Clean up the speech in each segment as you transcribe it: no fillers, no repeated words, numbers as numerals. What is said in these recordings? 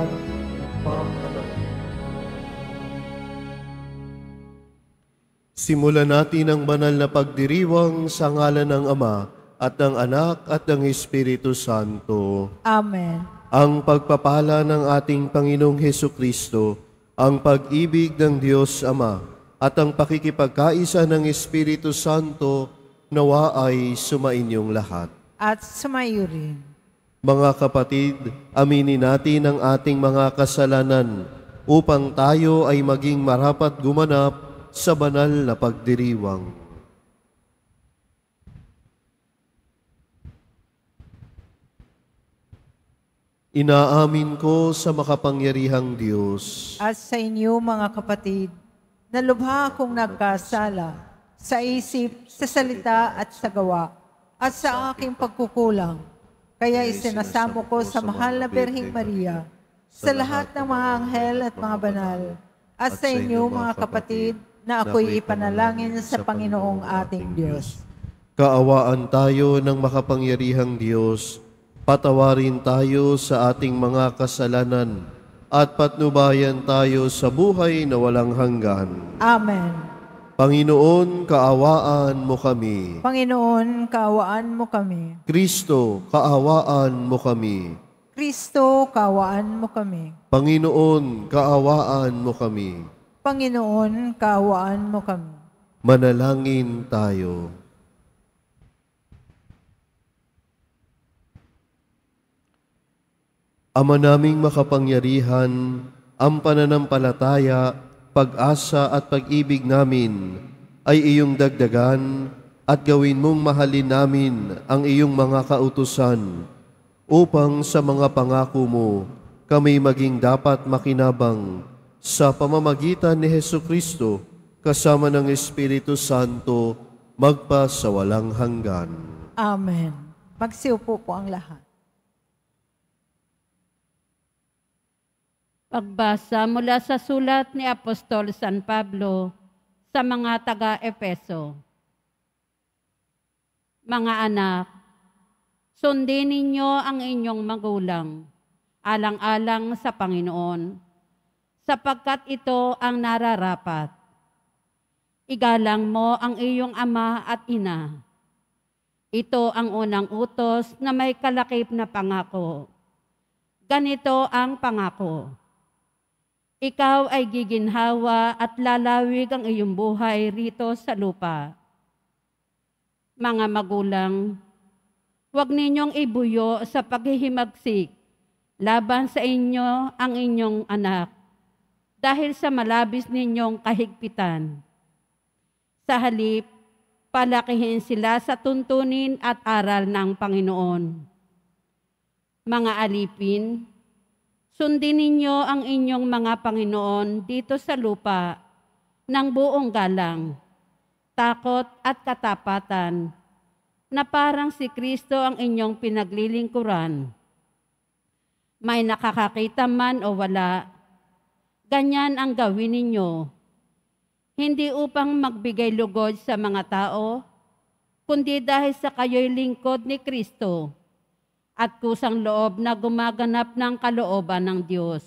at nagpapalagay. Simulan natin ang banal na pagdiriwang sa ngalan ng Ama at ng Anak at ng Espiritu Santo. Amen. Ang pagpapala ng ating Panginoong Hesukristo, ang pag-ibig ng Diyos Ama, at ang pakikipagkaisa ng Espiritu Santo nawa ay sumainyong lahat. At sumayo rin. Mga kapatid, aminin natin ang ating mga kasalanan upang tayo ay maging marapat gumanap sa banal na pagdiriwang. Inaamin ko sa makapangyarihang Diyos At sa inyo mga kapatid, na lubha akong nagkasala sa isip, sa salita at sa gawa, at sa aking pagkukulang. Kaya isinasamo ko sa mahal na Birheng Maria, sa lahat ng mga anghel at mga banal, at sa inyo mga kapatid, na ako'y ipanalangin sa Panginoong ating Diyos. Kaawaan tayo ng makapangyarihang Diyos, patawarin tayo sa ating mga kasalanan, at patnubayan tayo sa buhay na walang hanggan. Amen. Panginoon, kaawaan mo kami. Panginoon, kaawaan mo kami. Kristo, kaawaan mo kami. Kristo, kaawaan mo kami. Panginoon, kaawaan mo kami. Panginoon, kaawaan mo kami. Manalangin tayo. Ama naming makapangyarihan, ang pananampalataya, pag-asa at pag-ibig namin ay iyong dagdagan at gawin mong mahalin namin ang iyong mga kautusan upang sa mga pangako mo kami maging dapat makinabang sa pamamagitan ni Hesukristo kasama ng Espiritu Santo magpa sa walang hanggan. Amen. Magsiupo po ang lahat. Pagbasa mula sa sulat ni Apostol San Pablo sa mga taga-Efeso. Mga anak, sundin ninyo ang inyong magulang, alang-alang sa Panginoon, sapagkat ito ang nararapat. Igalang mo ang iyong ama at ina. Ito ang unang utos na may kalakip na pangako. Ganito ang pangako. Ikaw ay giginhawa at lalawig ang iyong buhay rito sa lupa. Mga magulang, huwag ninyong ibuyo sa paghihimagsik laban sa inyo ang inyong anak dahil sa malabis ninyong kahigpitan. Sa halip, palakihin sila sa tuntunin at aral ng Panginoon. Mga alipin, sundin ninyo ang inyong mga Panginoon dito sa lupa ng buong galang, takot at katapatan, na parang si Kristo ang inyong pinaglilingkuran. May nakakakita man o wala, ganyan ang gawin ninyo, hindi upang magbigay lugod sa mga tao, kundi dahil sa kayo'y lingkod ni Kristo, at kusang loob na gumaganap ng kalooban ng Diyos.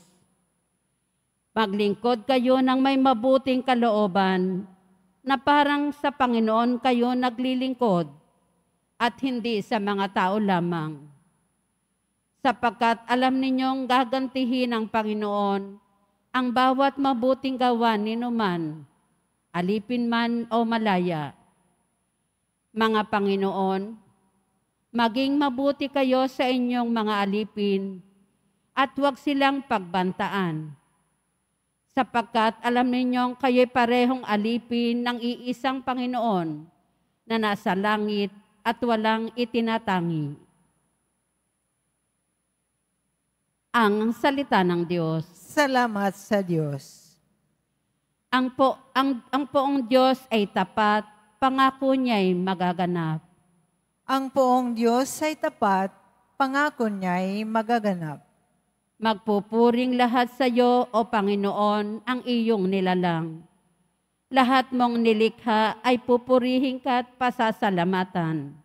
Maglingkod kayo ng may mabuting kalooban na parang sa Panginoon kayo naglilingkod at hindi sa mga tao lamang. Sapagkat alam ninyong gagantihin ng Panginoon ang bawat mabuting gawa ninuman, alipin man o malaya. Mga Panginoon, maging mabuti kayo sa inyong mga alipin at huwag silang pagbantaan. Sapagkat alam ninyong kayo'y parehong alipin ng iisang Panginoon na nasa langit at walang itinatangi. Ang salita ng Diyos. Salamat sa Diyos. Ang poong Diyos ay tapat, pangako niya'y magaganap. Ang poong Diyos ay tapat, pangako niya'y magaganap. Magpupuring lahat sa iyo, O Panginoon, ang iyong nilalang. Lahat mong nilikha ay pupurihin ka at pasasalamatan.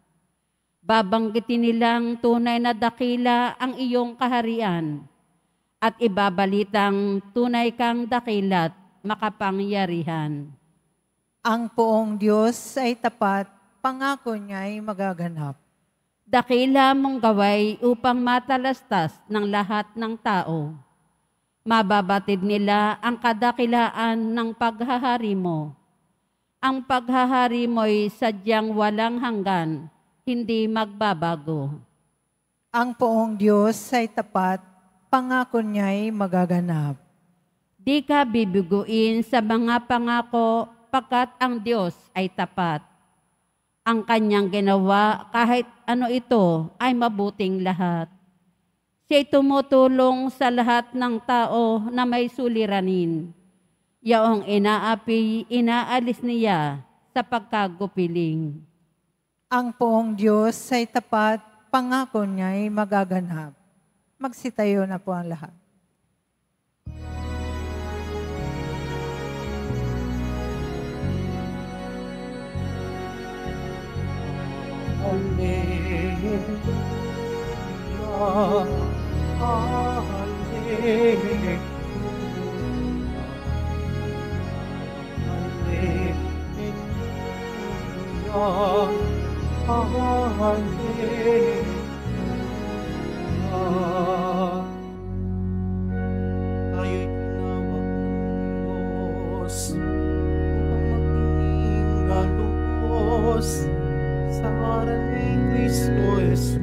Babanggitin nilang tunay na dakila ang iyong kaharian at ibabalitang tunay kang dakilat makapangyarihan. Ang poong Diyos ay tapat, pangako niya ay magaganap. Dakila mong gaway upang matalastas ng lahat ng tao. Mababatid nila ang kadakilaan ng paghahari mo. Ang paghahari mo'y sadyang walang hanggan, hindi magbabago. Ang poong Diyos ay tapat, pangako niya ay magaganap. Di ka bibiguin sa mga pangako pagkat ang Diyos ay tapat. Ang kanyang ginawa kahit ano ito ay mabuting lahat. Siya'y tumutulong sa lahat ng tao na may suliranin. Yaong inaapi, inaalis niya sa pagkagupiling. Ang poong Diyos ay tapat, pangako niya ay magaganap. Magsitayo na po ang lahat. Tayo'y tinawag ng Diyos upang maging galugos sa ngalan ni Kristo Jesus.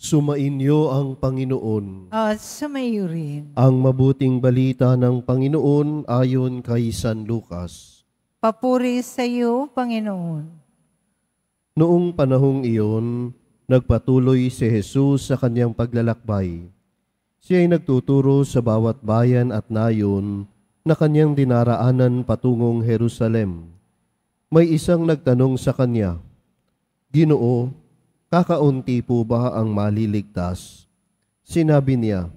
Sumainyo ang Panginoon. At sumayo rin. Ang mabuting balita ng Panginoon ayon kay San Lucas. Papuri sa iyo, Panginoon. Noong panahong iyon, nagpatuloy si Jesus sa kanyang paglalakbay. Siya ay nagtuturo sa bawat bayan at nayon na kanyang dinaraanan patungong Jerusalem. May isang nagtanong sa kanya, "Ginoo, kakaunti po ba ang maliligtas?" Sinabi niya,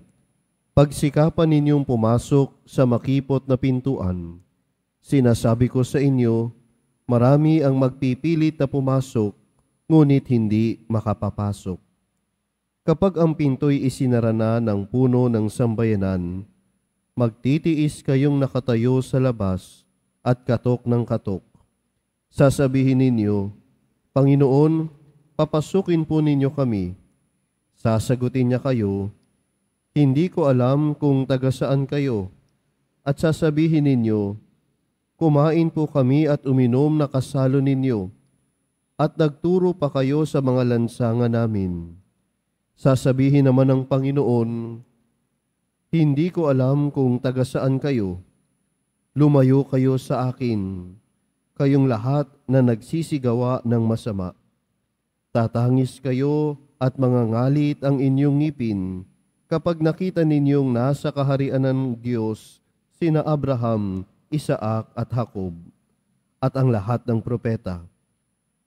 "Pagsikapan ninyong pumasok sa makipot na pintuan. Sinasabi ko sa inyo, marami ang magpipilit na pumasok, ngunit hindi makapapasok. Kapag ang pinto'y isinara na ng puno ng sambayanan, magtitiis kayong nakatayo sa labas at katok ng katok. Sasabihin ninyo, 'Panginoon, papasukin po ninyo kami.' Sasagutin niya kayo, 'Hindi ko alam kung taga saan kayo.' At sasabihin ninyo, 'Kumain po kami at uminom na kasalo ninyo, at nagturo pa kayo sa mga lansangan namin.' Sasabihin naman ng Panginoon, 'Hindi ko alam kung taga saan kayo. Lumayo kayo sa akin, kayong lahat na nagsisigawa ng masama. Tatangis kayo at mangangalit ang inyong ngipin kapag nakita ninyong nasa kaharian ng Diyos sina Abraham, Isaac at Jacob, at ang lahat ng propeta.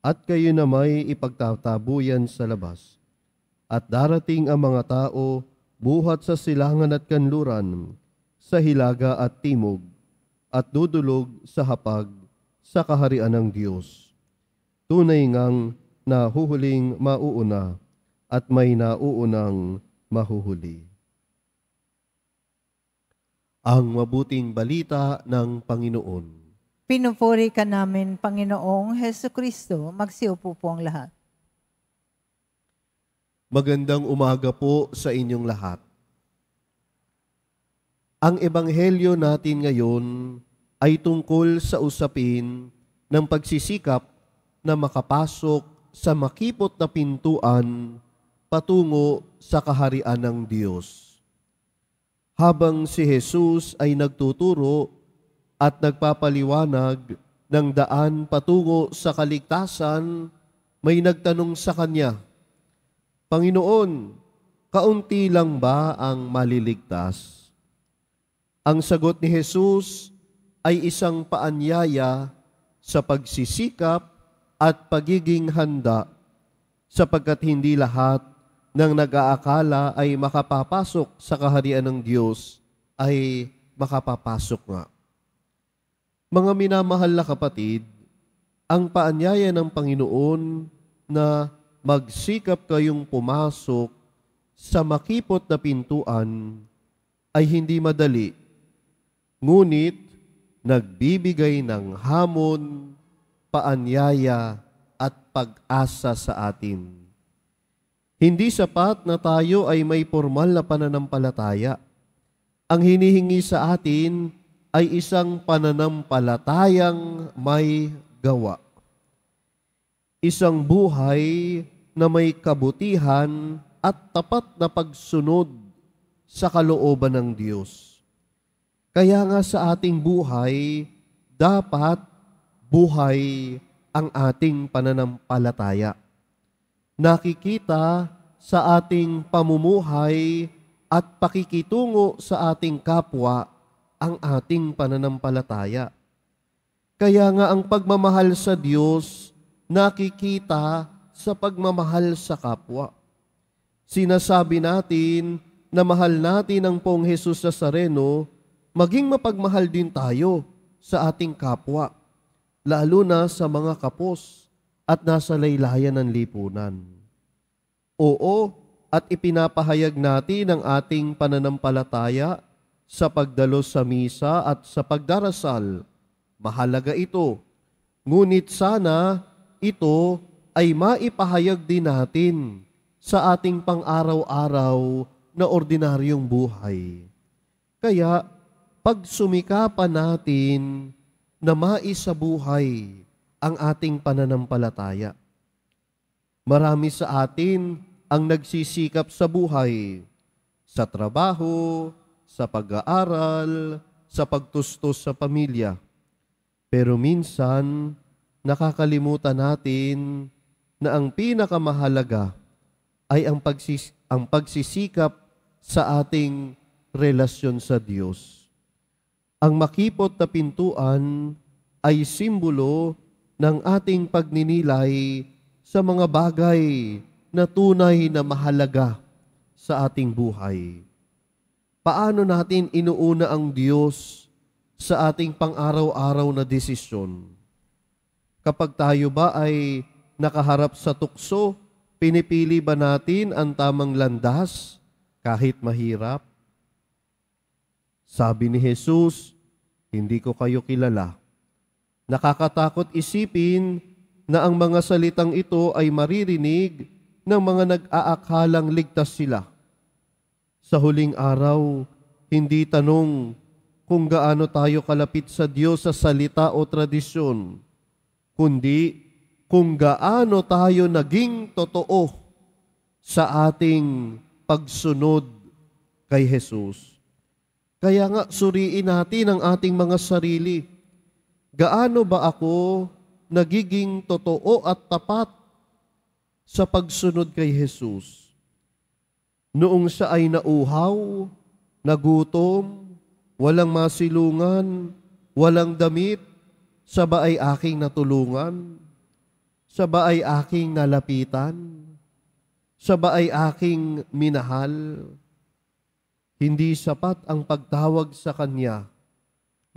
At kayo na may ipagtatabuyan sa labas. At darating ang mga tao buhat sa silangan at kanluran, sa hilaga at timog, at dudulog sa hapag sa kaharian ng Diyos. Tunay ngang nahuhuling mauuna at may nauunang mahuhuli." Ang mabuting balita ng Panginoon. Pinupuri ka namin, Panginoong Hesukristo. Magsiupo po ang lahat. Magandang umaga po sa inyong lahat. Ang ebanghelyo natin ngayon ay tungkol sa usapin ng pagsisikap na makapasok sa makipot na pintuan patungo sa kaharian ng Diyos. Habang si Jesus ay nagtuturo at nagpapaliwanag ng daan patungo sa kaligtasan, may nagtanong sa kanya, "Panginoon, kaunti lang ba ang maliligtas?" Ang sagot ni Jesus ay isang paanyaya sa pagsisikap at pagiging handa, sapagkat hindi lahat ng nag-aakala ay makapapasok sa kaharian ng Diyos ay makapapasok nga. Mga minamahal na kapatid, ang paanyaya ng Panginoon na magsikap kayong pumasok sa makipot na pintuan ay hindi madali, ngunit nagbibigay ng hamon, paanyaya at pag-asa sa atin. Hindi sapat na tayo ay may formal na pananampalataya. Ang hinihingi sa atin ay isang pananampalatayang may gawa. Isang buhay na may kabutihan at tapat na pagsunod sa kalooban ng Diyos. Kaya nga sa ating buhay, dapat buhay ang ating pananampalataya. Nakikita sa ating pamumuhay at pakikitungo sa ating kapwa ang ating pananampalataya. Kaya nga ang pagmamahal sa Diyos nakikita sa pagmamahal sa kapwa. Sinasabi natin na mahal natin ang Poong Jesus Nazareno, maging mapagmahal din tayo sa ating kapwa, lalo na sa mga kapos at nasa laylayan ng lipunan. Oo, at ipinapahayag natin ang ating pananampalataya sa pagdalos sa misa at sa pagdarasal. Mahalaga ito. Ngunit sana ito ay maipahayag din natin sa ating pang-araw-araw na ordinaryong buhay. Kaya, pagsumikapan natin na maisabuhay ang ating pananampalataya. Marami sa atin ang nagsisikap sa buhay, sa trabaho, sa pag-aaral, sa pagtustos sa pamilya. Pero minsan, nakakalimutan natin na ang pinakamahalaga ay ang pagsisikap sa ating relasyon sa Diyos. Ang makipot na pintuan ay simbolo ng ating pagninilay sa mga bagay na tunay na mahalaga sa ating buhay. Paano natin inuuna ang Diyos sa ating pang-araw-araw na desisyon? Kapag tayo ba ay nakaharap sa tukso, pinipili ba natin ang tamang landas kahit mahirap? Sabi ni Jesus, hindi ko kayo kilala. Nakakatakot isipin na ang mga salitang ito ay maririnig ng mga nag-aakalang ligtas sila. Sa huling araw, hindi tanong kung gaano tayo kalapit sa Diyos sa salita o tradisyon, kundi kung gaano tayo naging totoo sa ating pagsunod kay Jesus. Kaya nga, suriin natin ang ating mga sarili. Gaano ba ako nagiging totoo at tapat sa pagsunod kay Jesus? Noong siya ay nauhaw, nagutom, walang masilungan, walang damit, siya ba ay aking natulungan? Siya ba ay aking nalapitan? Siya ba ay aking minahal? Hindi sapat ang pagtawag sa Kanya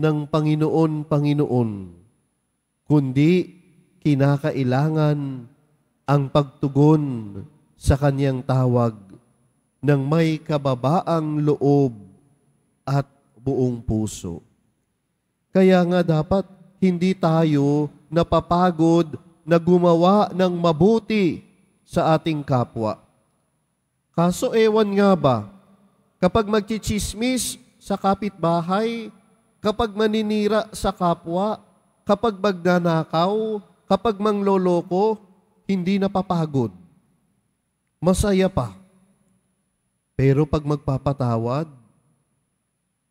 ng Panginoon, Panginoon, kundi kinakailangan ang pagtugon sa Kanyang tawag ng may kababaang loob at buong puso. Kaya nga dapat hindi tayo napapagod na gumawa ng mabuti sa ating kapwa. Kaso ewan nga ba, kapag magchichismis sa kapitbahay, kapag maninira sa kapwa, kapag magnanakaw, kapag mangloloko, hindi napapagod. Masaya pa. Pero pag magpapatawad,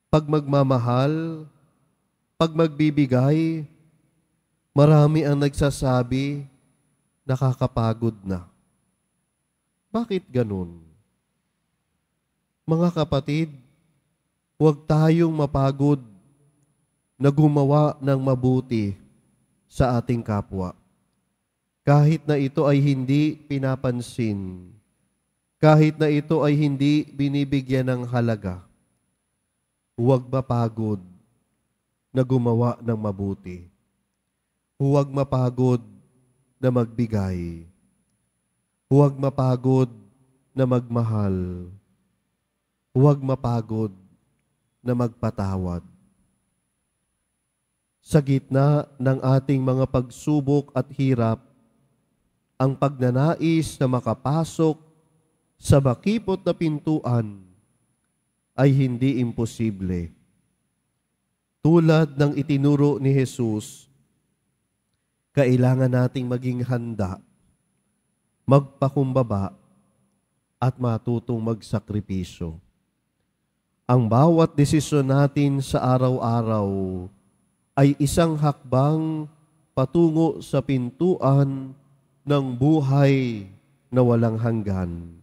pag magmamahal, pag magbibigay, marami ang nagsasabi, nakakapagod na. Bakit ganun? Mga kapatid, huwag tayong mapagod na gumawa ng mabuti sa ating kapwa. Kahit na ito ay hindi pinapansin, kahit na ito ay hindi binibigyan ng halaga, huwag mapagod na gumawa ng mabuti. Huwag mapagod na magbigay. Huwag mapagod na magmahal. Huwag mapagod na magpatawad. Sa gitna ng ating mga pagsubok at hirap, ang pagnanais na makapasok sa makipot na pintuan ay hindi imposible. Tulad ng itinuro ni Jesus, kailangan nating maging handa, magpakumbaba, at matutong magsakripisyo. Ang bawat desisyon natin sa araw-araw ay isang hakbang patungo sa pintuan ng buhay na walang hanggan.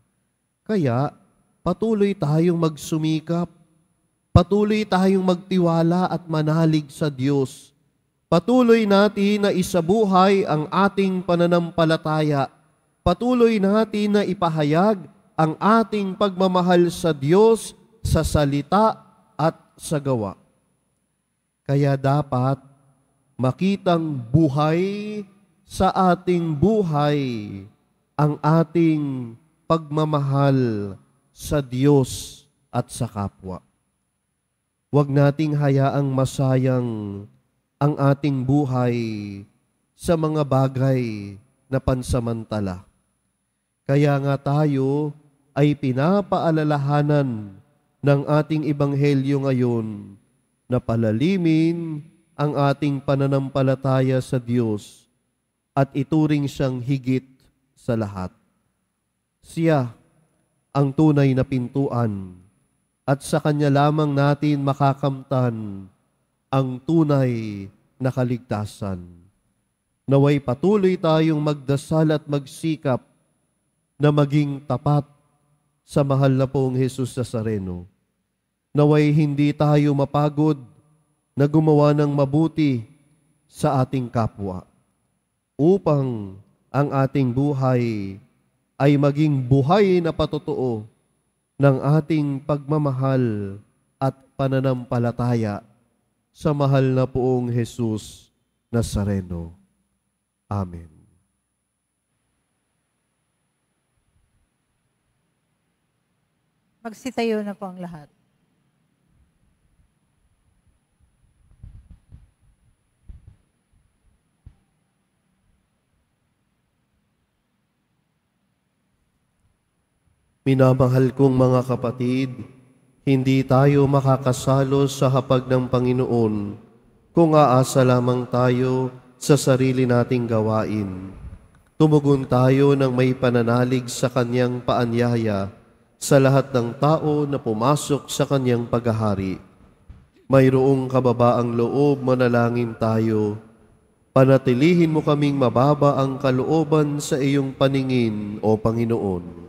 Kaya, patuloy tayong magsumikap, patuloy tayong magtiwala at manalig sa Diyos. Patuloy natin na isabuhay ang ating pananampalataya. Patuloy natin na ipahayag ang ating pagmamahal sa Diyos sa salita at sa gawa. Kaya dapat makitang buhay sa ating buhay ang ating pagmamahal sa Diyos at sa kapwa. Huwag nating hayaang masayang ang ating buhay sa mga bagay na pansamantala. Kaya nga tayo ay pinapaalalahanan ng ating ebanghelyo ngayon na palalimin ang ating pananampalataya sa Diyos at ituring siyang higit sa lahat. Siya ang tunay na pintuan at sa Kanya lamang natin makakamtan ang tunay na kaligtasan. Naway patuloy tayong magdasal at magsikap na maging tapat sa mahal na poong Jesus Nazareno. Naway hindi tayo mapagod na gumawa ng mabuti sa ating kapwa upang ang ating buhay ay maging buhay na patotoo ng ating pagmamahal at pananampalataya sa mahal na poong Jesus Nazareno. Amen. Magsitayo na po ang lahat. Minamahal kong mga kapatid, hindi tayo makakasalo sa hapag ng Panginoon kung aasa lamang tayo sa sarili nating gawain. Tumugon tayo ng may pananalig sa Kanyang paanyaya sa lahat ng tao na pumasok sa Kanyang paghahari. Mayroong kababaang loob, manalangin tayo. Panatilihin mo kaming mababa ang kalooban sa iyong paningin, O Panginoon.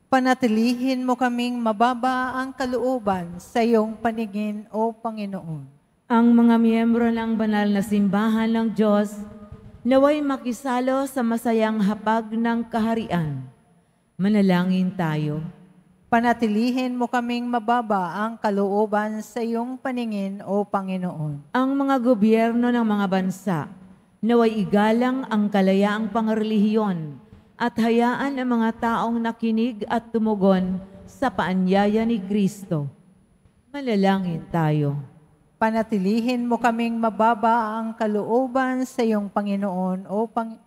Panatilihin mo kaming mababa ang kalooban sa iyong paningin, O Panginoon. Ang mga miyembro ng banal na simbahan ng Diyos naway makisalo sa masayang hapag ng kaharian. Manalangin tayo. Panatilihin mo kaming mababa ang kalooban sa iyong paningin, O Panginoon. Ang mga gobyerno ng mga bansa naway igalang ang kalayaang pangrelihiyon at hayaan ang mga taong nakinig at tumugon sa paanyaya ni Kristo. Manalangin tayo. Panatilihin mo kaming mababa ang kalooban sa iyong Panginoon, O paningin.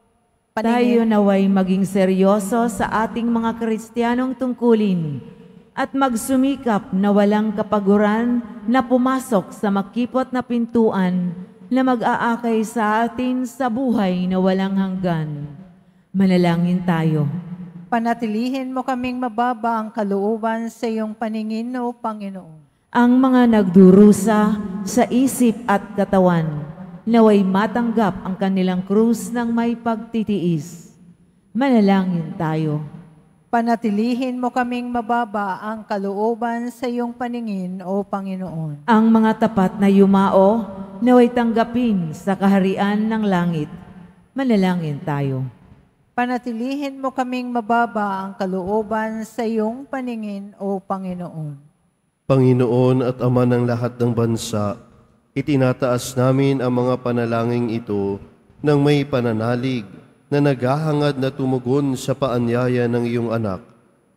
Tayo naway maging seryoso sa ating mga Kristiyanong tungkulin at magsumikap na walang kapaguran na pumasok sa makipot na pintuan na mag-aakay sa atin sa buhay na walang hanggan. Manalangin tayo. Panatilihin mo kaming mababa ang kalooban sa iyong paningin, O Panginoon. Ang mga nagdurusa sa isip at katawan, naway matanggap ang kanilang krus ng may pagtitiis. Manalangin tayo. Panatilihin mo kaming mababa ang kalooban sa iyong paningin, O Panginoon. Ang mga tapat na yumao, naway tanggapin sa kaharian ng langit. Manalangin tayo. Panatilihin mo kaming mababa ang kalooban sa iyong paningin, O Panginoon. Panginoon at Ama ng lahat ng bansa, itinataas namin ang mga panalangin ito ng may pananalig na naghahangad na tumugon sa paanyaya ng iyong anak,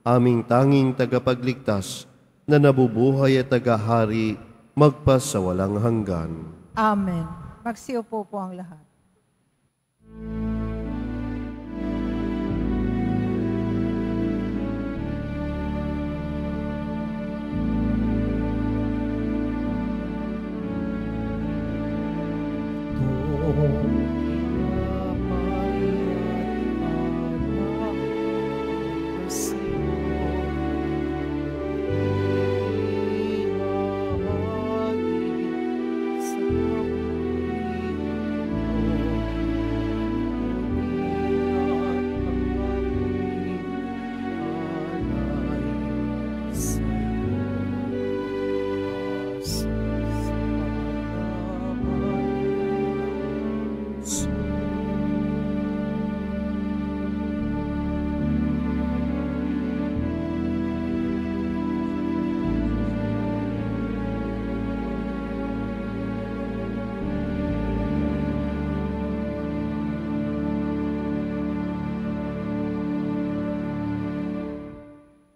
aming tanging tagapagligtas na nabubuhay at tagahari magpasawalang hanggan. Amen. Magsiupo po ang lahat.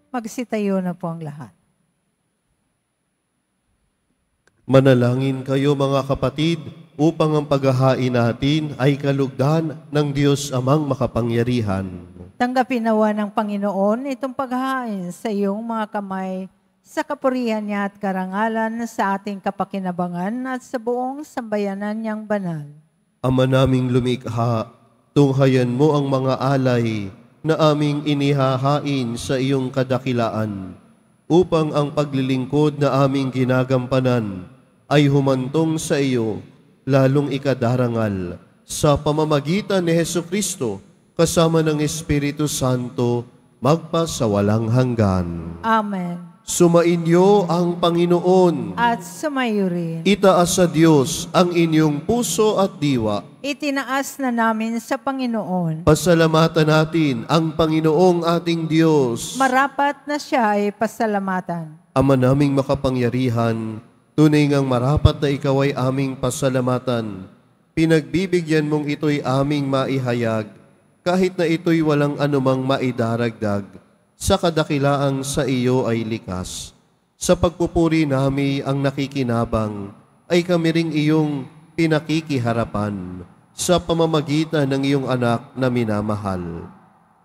Magsitayo na po ang lahat. Manalangin kayo mga kapatid upang ang paghahain natin ay kalugdan ng Diyos Amang makapangyarihan. Tanggapin nawa ng Panginoon itong paghahain sa iyong mga kamay sa kapurihan niya at karangalan sa ating kapakinabangan at sa buong sambayanan niyang banal. Ama naming lumikha, tunghayan mo ang mga alay na aming inihahain sa iyong kadakilaan upang ang paglilingkod na aming ginagampanan ay humantong sa iyo, lalong ikadarangal sa pamamagitan ni Hesukristo kasama ng Espiritu Santo magpasawalang hanggan. Amen. Sumainyo ang Panginoon. At sumayo rin. Itaas sa Diyos ang inyong puso at diwa. Itinaas na namin sa Panginoon. Pasalamatan natin ang Panginoong ating Diyos. Marapat na siya ay pasalamatan. Ama naming makapangyarihan, tunay ngang marapat na ikaw ay aming pasalamatan. Pinagbibigyan mong ito'y aming maihayag, kahit na ito'y walang anumang maidaragdag, sa kadakilaang sa iyo ay likas. Sa pagpupuri nami ang nakikinabang, ay kami ring iyong pinakikiharapan sa pamamagitan ng iyong anak na minamahal.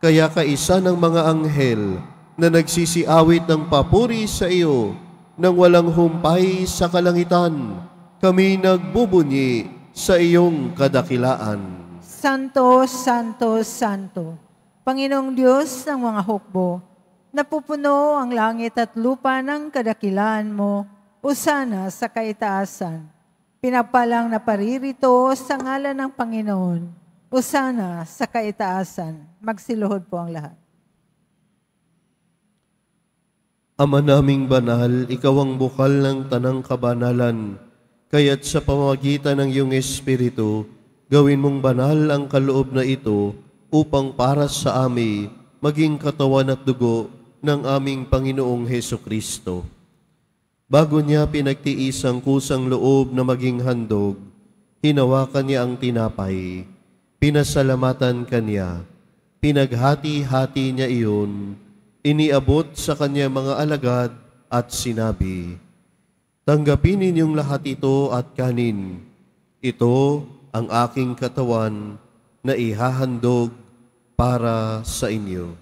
Kaya kaisa ng mga anghel na nagsisiawit ng papuri sa iyo, nang walang humpay sa kalangitan, kami nagbubunyi sa iyong kadakilaan. Santo, Santo, Santo, Panginoong Diyos ng mga hukbo, napupuno ang langit at lupa ng kadakilaan mo, usana sa kaitaasan. Pinapalang na paririto sa ngalan ng Panginoon, usana sa kaitaasan. Magsiluhod po ang lahat. Ama naming banal, ikaw ang bukal ng tanang kabanalan, kaya't sa pamamagitan ng iyong Espiritu, gawin mong banal ang kaloob na ito upang para sa amin maging katawan at dugo ng aming Panginoong Hesukristo. Bago niya pinagtiis ang kusang loob na maging handog, hinawakan niya ang tinapay, pinasalamatan kanya, pinaghati-hati niya iyon, iniabot sa kanya mga alagad at sinabi, "Tanggapin ninyong lahat ito at kanin. Ito ang aking katawan na ihahandog para sa inyo."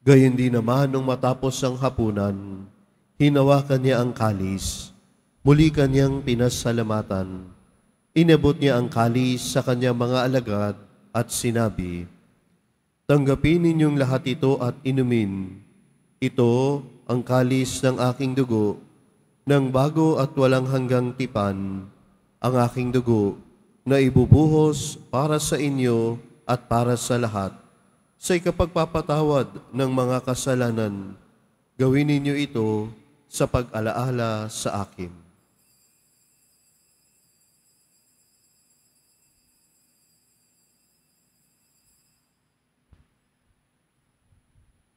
Gayon din naman nung matapos ang hapunan, hinawakan niya ang kalis, muli kanyang pinasalamatan. Inabot niya ang kalis sa kanyang mga alagad at sinabi, "Tanggapin ninyong lahat ito at inumin. Ito ang kalis ng aking dugo ng bago at walang hanggang tipan, ang aking dugo na ibubuhos para sa inyo at para sa lahat. Sa ikapagpapatawad ng mga kasalanan, gawin ninyo ito sa pag-alaala sa akin.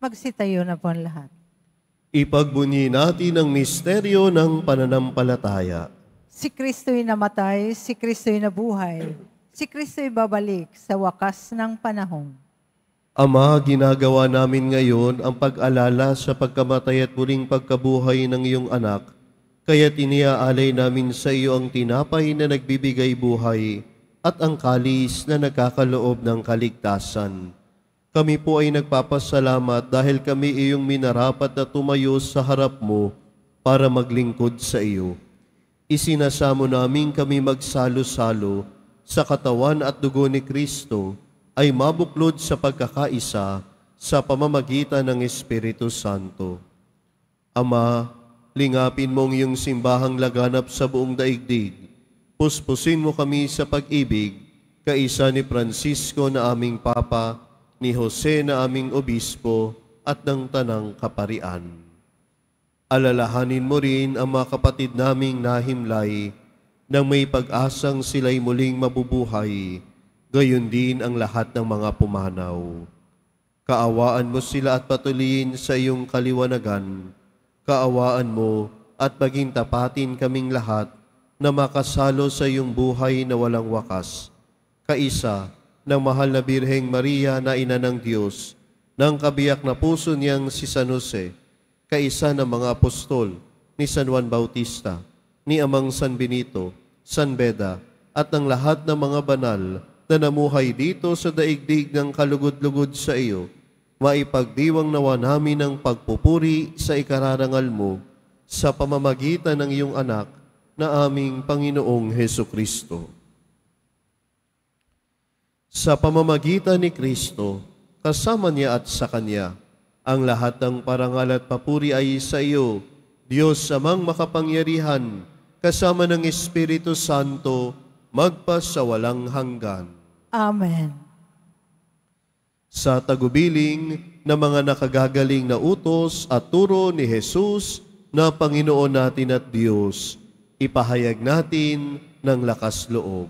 Magsitayo na po ang lahat. Ipagbunyi natin ang misteryo ng pananampalataya. Si Kristo'y namatay, si Kristo'y nabuhay, si Kristo'y babalik sa wakas ng panahon. Ama, ginagawa namin ngayon ang pag-alala sa pagkamatay at muling pagkabuhay ng iyong anak, kaya't iniaalay namin sa iyo ang tinapay na nagbibigay buhay at ang kalis na nagkakaloob ng kaligtasan. Kami po ay nagpapasalamat dahil kami iyong minarapat na tumayo sa harap mo para maglingkod sa iyo. Isinasamo namin kami magsalo-salo sa katawan at dugo ni Kristo ay mabuklod sa pagkakaisa sa pamamagitan ng Espiritu Santo. Ama, lingapin mong iyong simbahang laganap sa buong daigdig. Puspusin mo kami sa pag-ibig, kaisa ni Francisco na aming Papa, ni Jose na aming Obispo, at ng Tanang Kaparian. Alalahanin mo rin ang mga kapatid naming nahimlay nang may pag-asang sila'y muling mabubuhay, gayon din ang lahat ng mga pumanaw. Kaawaan mo sila at patuloyin sa iyong kaliwanagan. Kaawaan mo at maging tapatin kaming lahat na makasalo sa iyong buhay na walang wakas. Kaisa ng mahal na Birheng Maria na ina ng Diyos, ng kabiyak na puso niyang si San Jose, kaisa ng mga apostol ni San Juan Bautista, ni Amang San Benito, San Beda, at ng lahat ng mga banal na namuhay dito sa daigdig ng kalugod-lugod sa iyo, maipagdiwang nawa namin ang pagpupuri sa ikararangal mo sa pamamagitan ng iyong anak na aming Panginoong Hesukristo. Sa pamamagitan ni Kristo, kasama niya at sa Kanya, ang lahat ng parangal at papuri ay sa iyo, Diyos amang makapangyarihan, kasama ng Espiritu Santo, magpasawalang hanggan. Amen. Sa tagubiling na mga nakagagaling na utos at turo ni Jesus na Panginoon natin at Diyos, ipahayag natin ng lakas loob.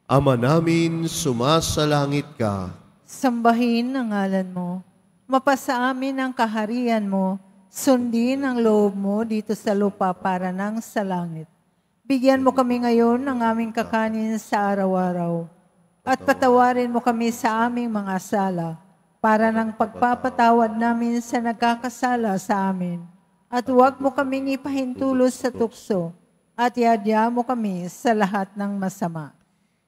Ama namin, sumasalangit ka. Sambahin ang ngalan mo. Mapasa amin ang kaharian mo. Sundin ang loob mo dito sa lupa para nang sa langit. Bigyan mo kami ngayon ng aming kakanin sa araw-araw. At patawarin mo kami sa aming mga sala para nang pagpapatawad namin sa nagkakasala sa amin. At huwag mo kaming ipahintulos sa tukso at iadya mo kami sa lahat ng masama.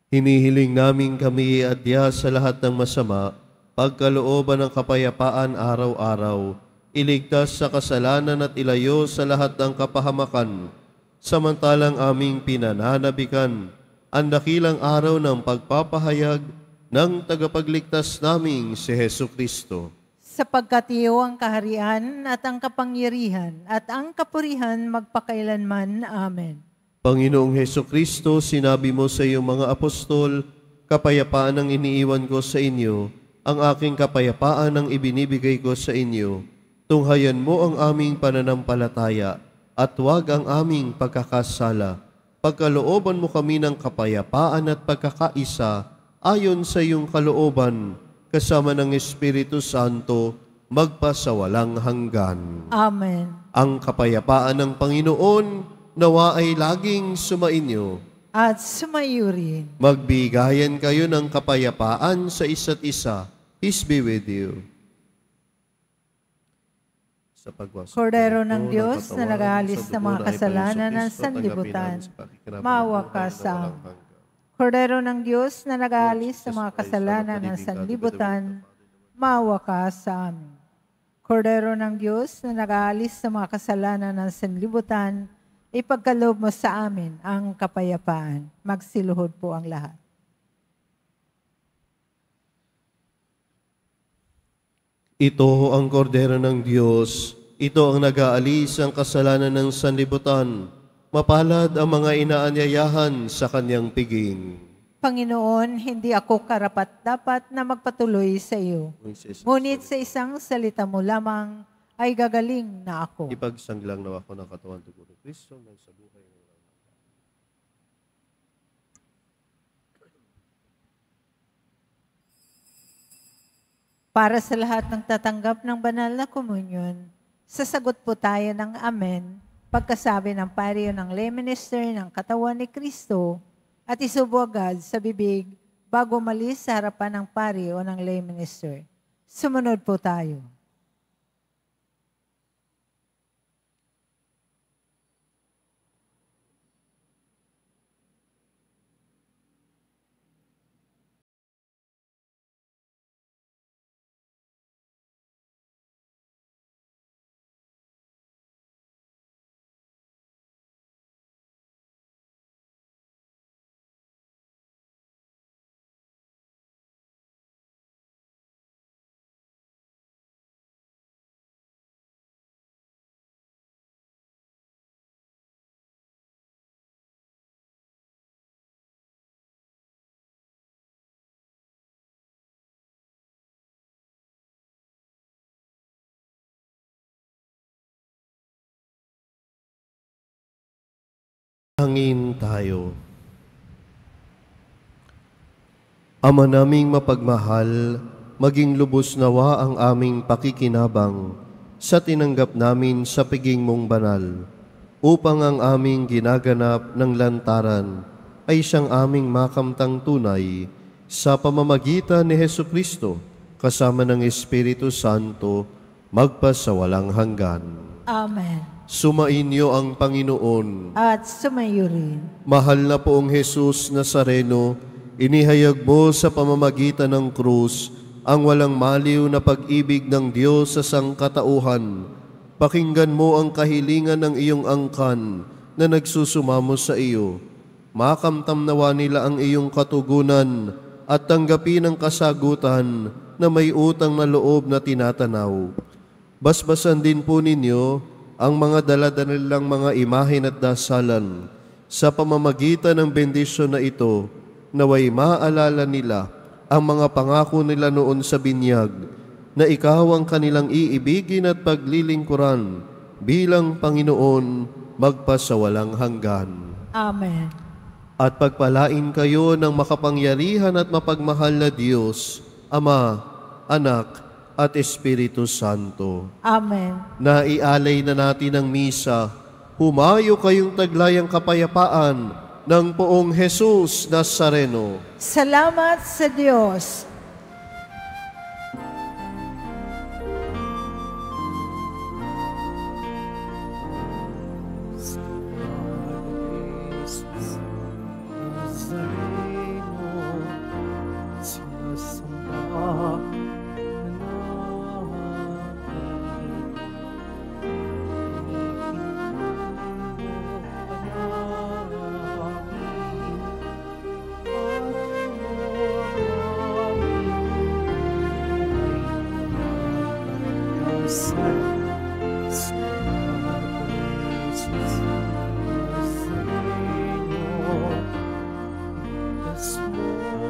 Hinihiling namin kami iadya sa lahat ng masama, pagkalooban ng kapayapaan araw-araw, iligtas sa kasalanan at ilayo sa lahat ng kapahamakan, samantalang aming pinananabikan ang dakilang araw ng pagpapahayag ng tagapagligtas naming si Hesukristo. Sapagkat iyo ang kaharian at ang kapangyarihan at ang kapurihan magpakailanman. Amen. Panginoong Hesukristo, sinabi mo sa iyong mga apostol, kapayapaan ang iniiwan ko sa inyo, ang aking kapayapaan ang ibinibigay ko sa inyo. Tunghayan mo ang aming pananampalataya at huwag ang aming pagkakasala. Pagkalooban mo kami ng kapayapaan at pagkakaisa ayon sa iyong kalooban, kasama ng Espiritu Santo, magpasawalang hanggan. Amen. Ang kapayapaan ng Panginoon nawa ay laging sumainyo. At sumayo rin. Magbigayan kayo ng kapayapaan sa isa't isa. Peace be with you. Sa pagwasok Kordero ito, ng Diyos na nagpatawaran nag-aalis sa ng mga dugo na kasalanan ng Hesus Kristo, sanlibutan, tanggapin namin sa pakikiramay maawa ng ka buhay na sa walang amin. hanggan. Kordero ng Diyos na nag-aalis ng mga kasalanan ng sanlibutan, maawa ka sa amin. Kordero ng Diyos na nag-aalis ng mga kasalanan ng sanlibutan, ipagkaloob mo sa amin ang kapayapaan. Magsiluhod po ang lahat. Ito ang kordero ng Diyos Ito ang nag-aalis ang kasalanan ng sanlibutan. Mapalad ang mga inaanyayahan sa kanyang piging. Panginoon, hindi ako karapat-dapat na magpatuloy sa iyo. Ngunit sa isang salita mo lamang ay gagaling na ako. Ipagsanglang nawa ko ng katawan tubo ni Kristo ng sa buhay ng mga. Para sa lahat ng tatanggap ng banal na komunyon, sasagot po tayo ng Amen pagkasabi ng pario ng lay minister ng katawan ni Kristo at isubo agad sa bibig bago malis sa harapan ng pario ng lay minister. Sumunod po tayo. Hangin tayo. Ama naming mapagmahal, maging lubos nawa ang aming pakikinabang sa tinanggap namin sa piging mong banal, upang ang aming ginaganap ng lantaran ay siyang aming makamtang tunay sa pamamagitan ni Hesukristo kasama ng Espiritu Santo magpasawalang hanggan. Amen. Sumainyo ang Panginoon. At sumayo rin. Mahal na poong Jesus Nazareno, inihayag mo sa pamamagitan ng krus ang walang maliw na pag-ibig ng Diyos sa sangkatauhan. Pakinggan mo ang kahilingan ng iyong angkan na nagsusumamo sa iyo. Makamtam nawa nila ang iyong katugunan at tanggapin ang kasagutan na may utang na loob na tinatanaw. Basbasan din po ninyo ang mga daladanilang mga imahen at dasalan sa pamamagitan ng bendisyon na ito, naway maalala nila ang mga pangako nila noon sa binyag, na ikaw ang kanilang iibigin at paglilingkuran bilang Panginoon magpasawalang hanggan. Amen. At pagpalain kayo ng makapangyarihan at mapagmahal na Diyos, Ama, Anak, at Espiritu Santo. Amen. Naialay na natin ang misa. Humayo kayong taglayang kapayapaan ng poong Jesus Nazareno. Salamat sa Diyos.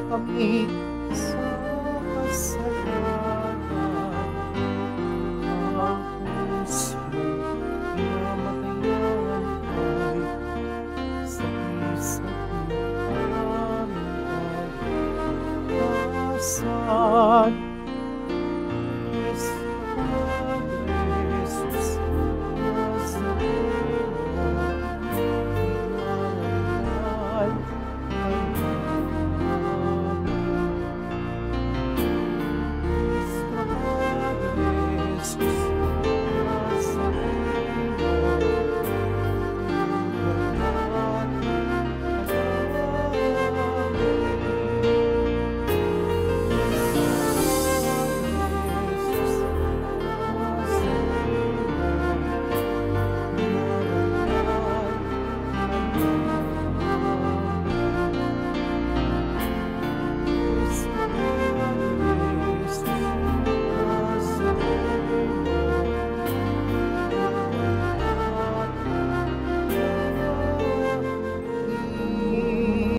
kami